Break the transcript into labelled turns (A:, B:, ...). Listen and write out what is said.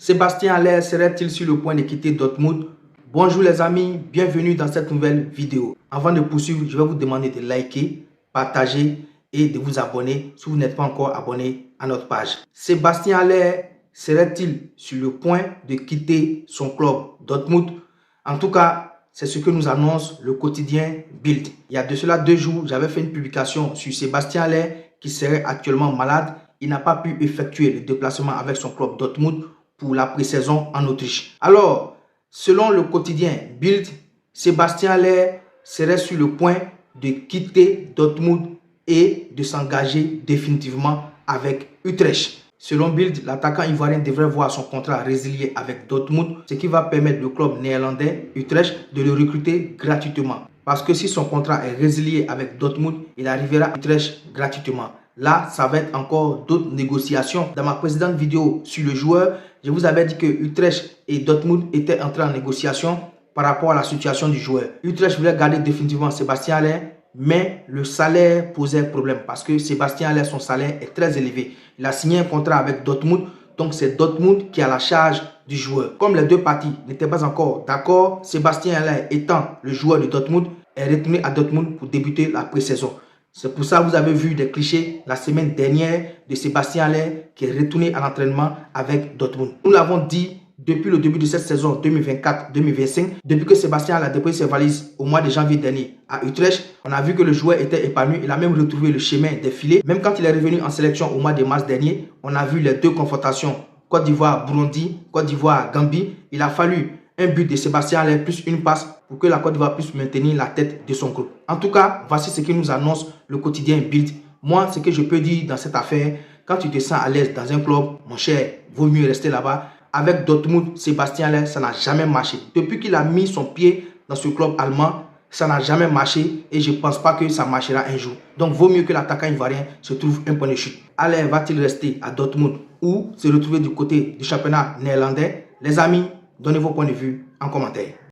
A: Sébastien Haller serait-il sur le point de quitter Dortmund? Bonjour les amis, bienvenue dans cette nouvelle vidéo. Avant de poursuivre, je vais vous demander de liker, partager et de vous abonner si vous n'êtes pas encore abonné à notre page. Sébastien Haller serait-il sur le point de quitter son club Dortmund? En tout cas, c'est ce que nous annonce le quotidien Bild. Il y a de cela 2 jours, j'avais fait une publication sur Sébastien Haller qui serait actuellement malade. Il n'a pas pu effectuer le déplacement avec son club Dortmund pour la pré-saison en Autriche. Alors, selon le quotidien Bild, Sébastien Haller serait sur le point de quitter Dortmund et de s'engager définitivement avec Utrecht. Selon Bild, l'attaquant ivoirien devrait voir son contrat résilié avec Dortmund, ce qui va permettre au club néerlandais Utrecht de le recruter gratuitement. Parce que si son contrat est résilié avec Dortmund, il arrivera à Utrecht gratuitement. Là, ça va être encore d'autres négociations. Dans ma précédente vidéo sur le joueur, je vous avais dit que Utrecht et Dortmund étaient entrés en négociation par rapport à la situation du joueur. Utrecht voulait garder définitivement Sébastien Haller, mais le salaire posait problème parce que Sébastien Haller, son salaire est très élevé. Il a signé un contrat avec Dortmund, donc c'est Dortmund qui a la charge du joueur. Comme les deux parties n'étaient pas encore d'accord, Sébastien Haller étant le joueur de Dortmund est retourné à Dortmund pour débuter la pré-saison. C'est pour ça que vous avez vu des clichés la semaine dernière de Sébastien Haller qui est retourné à l'entraînement avec Dortmund. Nous l'avons dit depuis le début de cette saison 2024-2025, depuis que Sébastien Haller a déposé ses valises au mois de janvier dernier à Utrecht, on a vu que le joueur était épanoui. Il a même retrouvé le chemin des filets. Même quand il est revenu en sélection au mois de mars dernier, on a vu les 2 confrontations Côte d'Ivoire-Burundi, Côte d'Ivoire-Gambie. Il a fallu un but de Sébastien Haller plus une passe pour que la Côte d'Ivoire puisse maintenir la tête de son groupe. En tout cas, voici ce que nous annonce le quotidien Bild. Moi, ce que je peux dire dans cette affaire, quand tu te sens à l'aise dans un club, mon cher, vaut mieux rester là-bas. Avec Dortmund, Sébastien Haller, ça n'a jamais marché. Depuis qu'il a mis son pied dans ce club allemand, ça n'a jamais marché et je ne pense pas que ça marchera un jour. Donc, vaut mieux que l'attaquant ivoirien se trouve un point de chute. Haller va-t-il rester à Dortmund ou se retrouver du côté du championnat néerlandais? Les amis, donnez vos points de vue en commentaire.